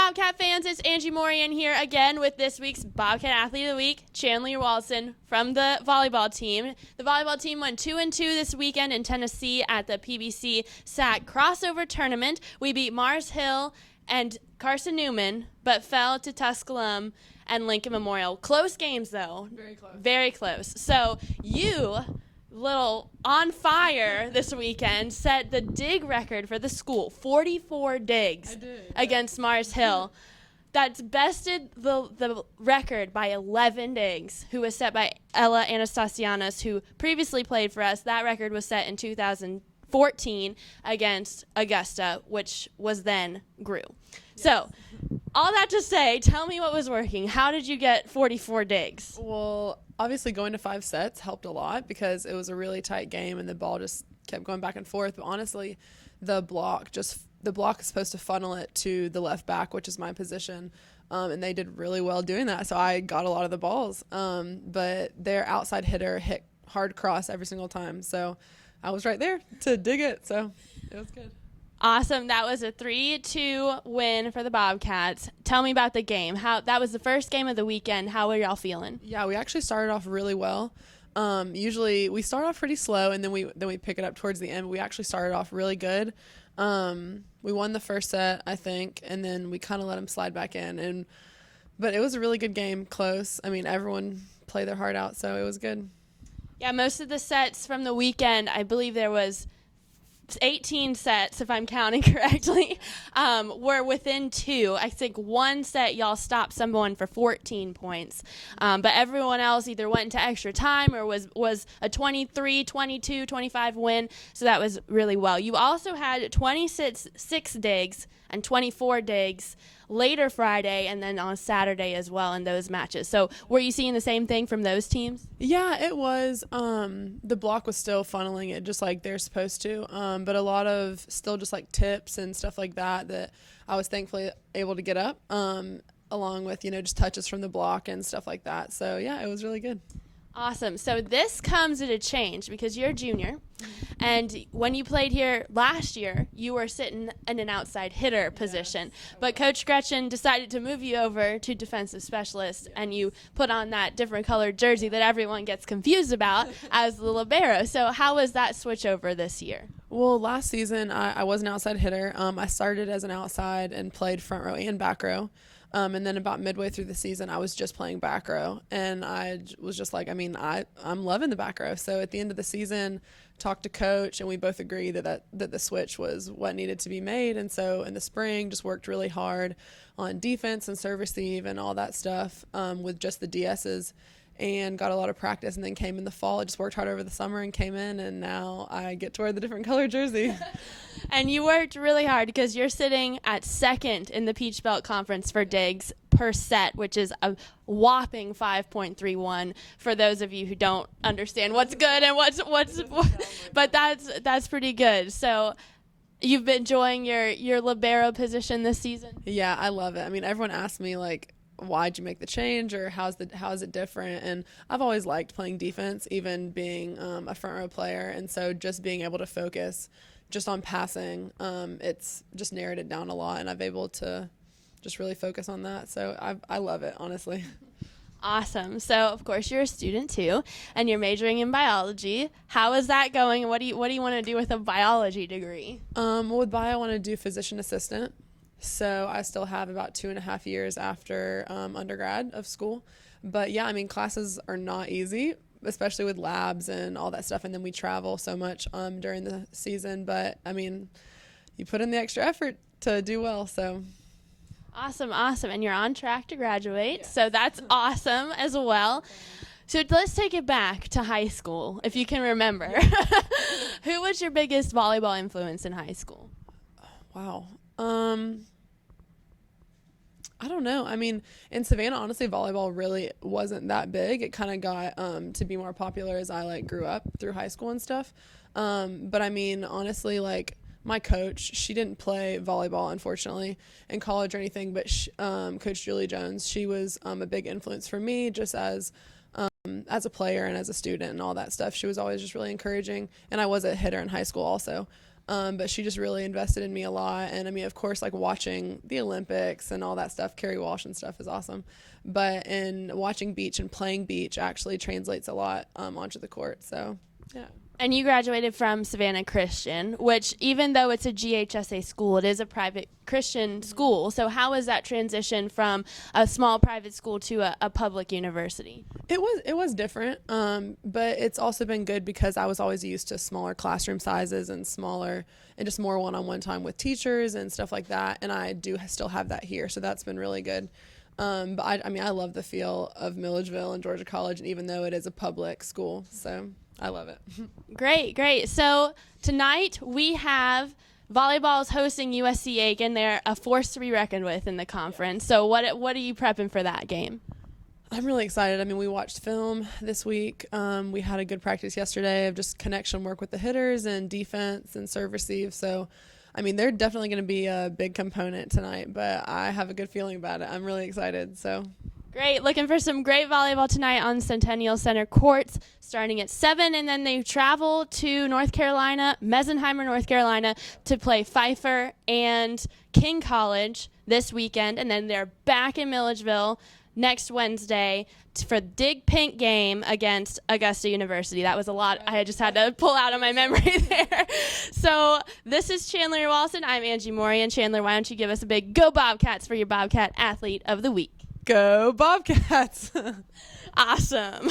Bobcat fans, it's Angie Morian here again with this week's Bobcat Athlete of the Week, Chandler Ewaldsen from the volleyball team. The volleyball team went 2-2 this weekend in Tennessee at the PBC SAC crossover tournament. We beat Mars Hill and Carson Newman, but fell to Tusculum and Lincoln Memorial. Close games, though. Very close. Very close. So you, little on fire this weekend, set the dig record for the school, 44 digs against Mars Hill. That's bested the record by 11 digs, who was set by Ella Anastasianos, who previously played for us. That record was set in 2014 against Augusta, which was then GRU. Yes. So, all that to say, tell me what was working. How did you get 44 digs? Well, obviously going to 5 sets helped a lot because it was a really tight game and the ball just kept going back and forth. But honestly, the block is supposed to funnel it to the left back, which is my position. And they did really well doing that. So I got a lot of the balls. But their outside hitter hit hard cross every single time. So I was right there to dig it. So it was good. Awesome. That was a 3-2 win for the Bobcats. Tell me about the game. That was the first game of the weekend. How were y'all feeling? Yeah, we actually started off really well. Usually we start off pretty slow and then we pick it up towards the end. We actually started off really good. We won the first set, I think, and then we kind of let them slide back in. But it was a really good game, close. I mean, everyone played their heart out, so it was good. Yeah, most of the sets from the weekend, I believe there was 18 sets, if I'm counting correctly, were within 2. I think one set y'all stopped someone for 14 points. But everyone else either went into extra time or was a 23, 22, 25 win. So that was really well. You also had 26 digs and 24 digs later Friday and then on Saturday as well in those matches. So were you seeing the same thing from those teams? Yeah, it was. The block was still funneling it just like they're supposed to, but a lot of still just like tips and stuff like that I was thankfully able to get up, along with, just touches from the block and stuff like that. So, yeah, it was really good. Awesome. So this comes at a change because you're a junior, and when you played here last year, you were sitting in an outside hitter position. Yes. But Coach Gretchen decided to move you over to defensive specialist, and you put on that different colored jersey that everyone gets confused about as the libero. So how was that switch over this year? Well, last season I was an outside hitter. I started as an outside and played front row and back row. And then about midway through the season, I was just playing back row. And I was just like, I'm loving the back row. So at the end of the season, talked to Coach, and we both agreed that the switch was what needed to be made. And so in the spring, just worked really hard on defense and serve receive and all that stuff with just the DSs, and got a lot of practice. And then came in the fall. I just worked hard over the summer and came in, and now I get to wear the different color jersey. And you worked really hard because you're sitting at second in the Peach Belt Conference for digs per set, which is a whopping 5.31 for those of you who don't understand what's good and what's but that's pretty good. So you've been enjoying your libero position this season? Yeah, I love it. I mean, everyone asks me like, why'd you make the change, or how is it different? And I've always liked playing defense, even being a front row player. And so just being able to focus just on passing, it's just narrowed it down a lot, and I've able to just really focus on that. So I love it, honestly. Awesome. So of course you're a student too, and you're majoring in biology. How is that going? And what do you want to do with a biology degree? Well, with bio, I want to do physician assistant. So I still have about 2.5 years after undergrad of school. But yeah, classes are not easy, especially with labs and all that stuff. And then we travel so much during the season. But you put in the extra effort to do well. So awesome. And you're on track to graduate. Yeah. So that's awesome as well. So let's take it back to high school, if you can remember. Who was your biggest volleyball influence in high school? Wow. I don't know. In Savannah, honestly, volleyball really wasn't that big. It kind of got to be more popular as I grew up through high school and stuff. But honestly, my coach, she didn't play volleyball, unfortunately, in college or anything. But Coach Julie Jones, she was a big influence for me, just as a player and as a student and all that stuff. She was always just really encouraging. And I was a hitter in high school also. But she just really invested in me a lot. And I mean, of course, like watching the Olympics and all that stuff, Carrie Walsh and stuff is awesome. But in watching beach and playing beach actually translates a lot onto the court. So, yeah. And you graduated from Savannah Christian, which even though it's a GHSA school, it is a private Christian school. So how was that transition from a small private school to a public university? It was different, but it's also been good because I was always used to smaller classroom sizes and smaller and just more one-on-one time with teachers and stuff like that. And I do still have that here, so that's been really good. But I mean, I love the feel of Milledgeville and Georgia College, and even though it is a public school, so I love it. Great. So tonight we have volleyball's hosting USC Aiken. They're a force to be reckoned with in the conference. So what are you prepping for that game? I'm really excited. I mean, we watched film this week. We had a good practice yesterday of just connection work with the hitters and defense and serve receive. So, I mean, they're definitely going to be a big component tonight, but I have a good feeling about it. I'm really excited. So. Great. Looking for some great volleyball tonight on Centennial Center courts starting at 7, and then they travel to North Carolina, Messenheimer, North Carolina, to play Pfeiffer and King College this weekend, and then they're back in Milledgeville next Wednesday for the Dig Pink game against Augusta University. That was a lot I just had to pull out of my memory there. So this is Chandler Ewaldsen. I'm Angie Morian. Chandler, why don't you give us a big Go Bobcats for your Bobcat Athlete of the Week? Go Bobcats! Awesome.